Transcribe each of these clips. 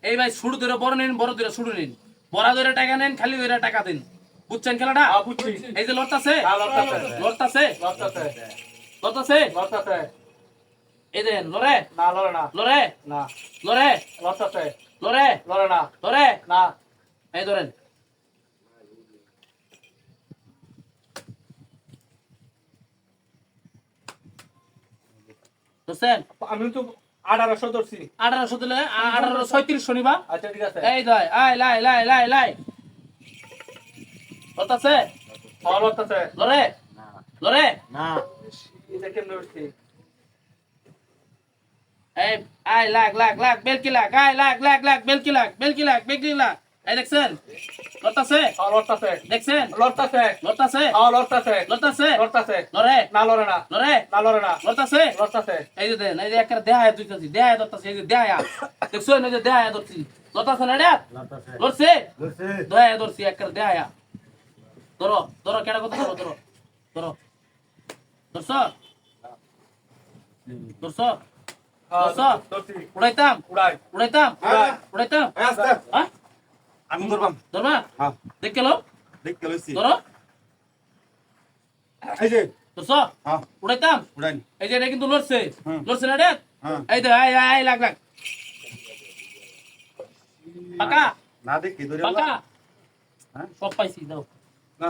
এই ভাই শুরু ধরে বড় নিন, বড় ধরে শুরু নিন, বড়া ধরে টাকা নেন, খালি ধরে টাকা দিন। বুঝছেন খেলাটা? এই যে লড়তাছে লড়তাছে লড়তাছে লড়তাছে, এই দেন লড়ে না, লড়ে না, লড়ে না, লড়ে লড়তাছে, লড়ে লড়ে না, লড়ে না, এই ধরেন। বুঝছেন? আমি তো 1800 ধরছি। 1800 দিলে 1836 নিবা। আচ্ছা ঠিক আছে। এই দয় আই লাই লাই লাই লাই লড়তাছে, লড়তাছে, লড়ে না লড়ে না, এটা কেমনে উঠছি? এই আই লাগ লাগ লাগ বেলকি লাগ, আই লাগ লাগ লাগ বেলকি লাগ, বেলকি লাগ, বেলকি লাগ। এই দেখছেন লড়তাছে, লড়তাছে, দেখছেন লড়তাছে, লড়তাছে, লড়তাছে, লড়তাছে, লড়তাছে, লড়ে না লড়ে না, লড়ে না লড়ে না, লড়তাছে, লড়তাছে। এই যে দেন, এই যে একটা দেহায় দুইতাছি, দেহায় ধরতাছে, এই যে দেহায় দেখছেন, এই যে দেহায় ধরছি, লড়তাছে না এটা? লড়ছে, দেহায় ধরছি, একটা দেহায়। ধরো ধরো কেডা কথা, ধরো ধরো ধরো, ধরছ ধরছ ধরছ, ধরছি, উড়াইতাম উড়াই, উড়াইতাম উড়াই, উড়াইতাম, আস্তে হ্যাঁ আমি ধরবাম। ধরবা, হ্যাঁ দেখ গেল, দেখতে লইছি। ধরো এই যে ধরছ, হ্যাঁ উড়াইতাম। উড়াই। এই যে এটা কিন্তু লড়ছে, হুম। লড়ছে না এটা? হ্যাঁ এই দে আই আই লাগ লাগ পাকা না দেখি ধরে পাকা, হ্যাঁ সব পাইছি দাও। না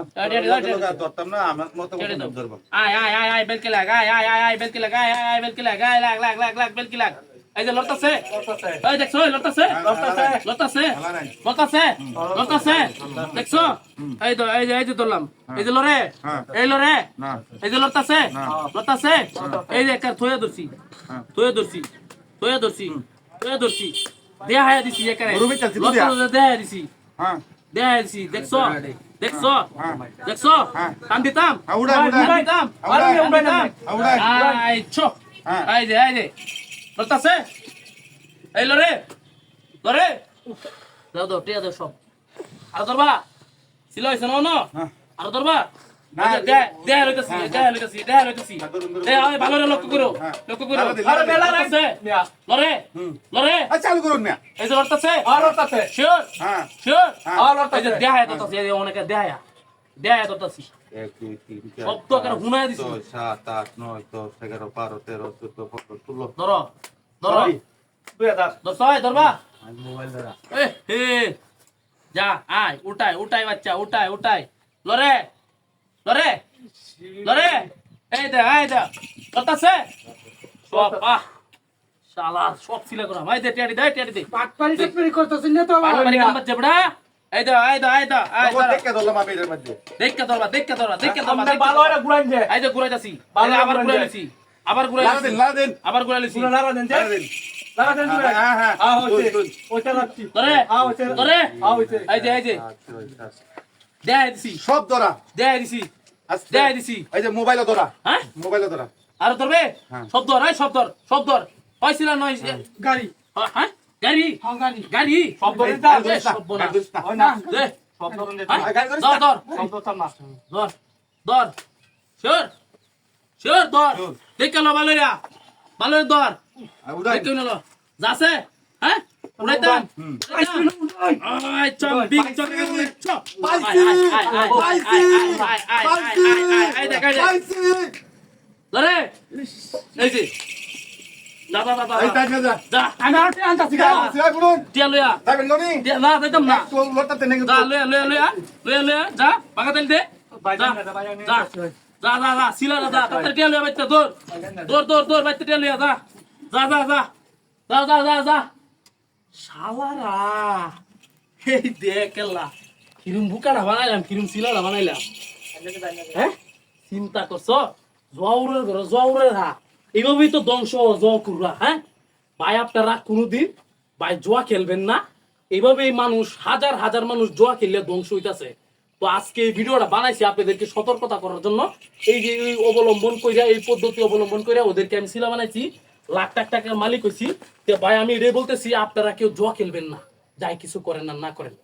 ধরতাম না আমার মতো ছেড়ে দাও। ধরবাম। আয় আয় আয় আয় বেলকি লাগ, আয় আয় আয় আয় বেলকি লাগ, আয় আয় আয় বেলকি লাগ, আয় লাগ লাগ লাগ লাগ বেলকি লাগ। এই যে লড়তাছে, লড়তাছে, এই দেখছো লড়তাছে, লড়তাছে, লড়তাছে, ভালো নাই। লড়তাছে, লড়তাছে, দেখছো? এই তো এই যে ধরলাম, এই যে লড়ে, হ্যাঁ এই লড়ে, না এই যে লড়তাছে, না। লড়তাছে, এই যে একটা থয়ে ধরছি, হ্যাঁ থয়ে ধরছি, থয়ে ধরছি, থয়ে ধরছি, দেয়া হায়া দিছি একারে, গরু বেচাচ্ছি তো দেয়া। লড়তাছে দেয়া দিছি, হ্যাঁ দেয়া দিছি, দেখছো? দেখছো? হ্যাঁ দেখছো? হ্যাঁ। টান দিতাম, হ্যাঁ, উড়াই, উড়াই। টান দিতাম, উড়াই, টান উড়াই, দিতাম। উড়াই। আই ছো, হ্যাঁ। এই যে লড়তাছে, এই লড়ে লড়ে, দাও দাও টিয়া দাও সব। আর ধরবা ছিল হইছে না না, হ্যাঁ। আর ধরবা না, দেয়া লইতাছি, দেয়া লইতাছি, দেয়া লইতাছি, দেয়া আয় ভালো করে লক্ষ্য করো, হ্যাঁ। লক্ষ্য করো। আরে আরে বেলা নাই, লড়তাছে, মিয়া, লড়ে হুম। লড়ে, আচ্ছা চালু করুন না। এই যে লড়তাছে, লড়তাছে, শিওর হ্যাঁ শিওর, হ্যাঁ। এই যে দেয়া ধরতাছি, এই যে অনেকে দেয়া দেয়া ধরতাছি, 1 2 3 4 শব্দ করে হুনায় দিছি। 7 8 9 10 11 12 13 14 15 16 ধরো ধরো 2000, ধরছয় ধরবা, আমি মোবাইল ধরা। এ হে যা আয় উঠাই উঠাই বাচ্চা উঠাই উঠাই, লরে লরে লরে, এই দে লড়তাছে সব, আহ শালা সব সিলা করা, ভাই দে টিয়াড়ি দে পাটপাড়ি সাটপাড়ি করতেছেন না তো আবার। পারি কাম বাচ্চা বড়া, এই দে আয় খবর দেখে ধরলাম আমি এর মধ্যে। দেখকে ধরবা আমরা ভালো হয় না ঘুরাইন যে। এই যে ঘুরাইতাছি, ভালো আবার করে ঘুরাইছি, আবার লারা দিন ঘুরাইছি, লারা দিন আবার ঘুরাইছি, পুরো লারা দেন যে। লারা দিন। লারা দেন যে। হ্যাঁ হ্যাঁ হ্যাঁ হইছে, দুই, দুই। ওইটা রাখছি। লরে হ্যাঁ হইছে, লরে, হ্যাঁ হইছে। এই যে 7 6 7 দেয়া দিছি, সব ধরা। দেয়া দিছি, আস্তে। দেয়া দিছি, এই যে মোবাইলও ধরা। হ্যাঁ মোবাইলও ধরা। আর ধরবে হ্যাঁ। শব্দ এই শব্দ পাইছিল নয়, গাড়ি, হ্যাঁ গাড়ি হ্যাঁ গাড়ি। গাড়ি শব্দ এই, দিতা, দে, শব্দ না। গাড়ি ধরিস না। হয় না। দে, শব্দ দিন হ্যাঁ, গাড়ি ধরিস ধর না। ধর শব্দ থাম না। ধর শিওর ধর, Sure. দেখে লো ভালো ধর, আর উড়াই। দেখে নিলো যাচ্ছে, হ্যাঁ উড়াইতাম, হুম। আয় চম বিগ চম চম, পাইছি, পাইছি, আয় দেখ আয় পাইছি। ধরে এই যে যা এই তাই না যা। যা আমি আর টিয়া আনতাছি গা। সিলাই করুন। টিয়া লইয়া যাবেন ননি? না দিতাম না, তো লড়তে নেই যা লইয়া যা পাকা তেল দে, বাইজান না, বাইজান না। যা সিলা যা তাড়াতাড়ি টিয়া লইয়া বাইতে দৌড় বাইতে টিয়া লইয়া যা শালারা, এই দেখলা কিরম বুকাটা বানাইলাম, কিরম সিলাটা বানাইলাম, হ্যাঁ চিন্তা করছো? জওরের হা এইভাবেই তো ধ্বংস কুররা, হ্যাঁ ভাই আপনারা কোনোদিন ভাই জোয়া খেলবেন না, এইভাবেই মানুষ হাজার মানুষ জোয়া খেললে ধ্বংস হইতাছে। তো আজকে এই ভিডিওটা বানাইছি আপনাদেরকে সতর্কতা করার জন্য, এই যে এই অবলম্বন কইরা, এই পদ্ধতি অবলম্বন কইরা ওদেরকে আমি সিলা বানাইছি, লাখ টাকার মালিক হইছি। তো ভাই আমি এটাই বলতেছি, আপনারা কেউ জোয়া খেলবেন না, যাই কিছু করেন না করেন।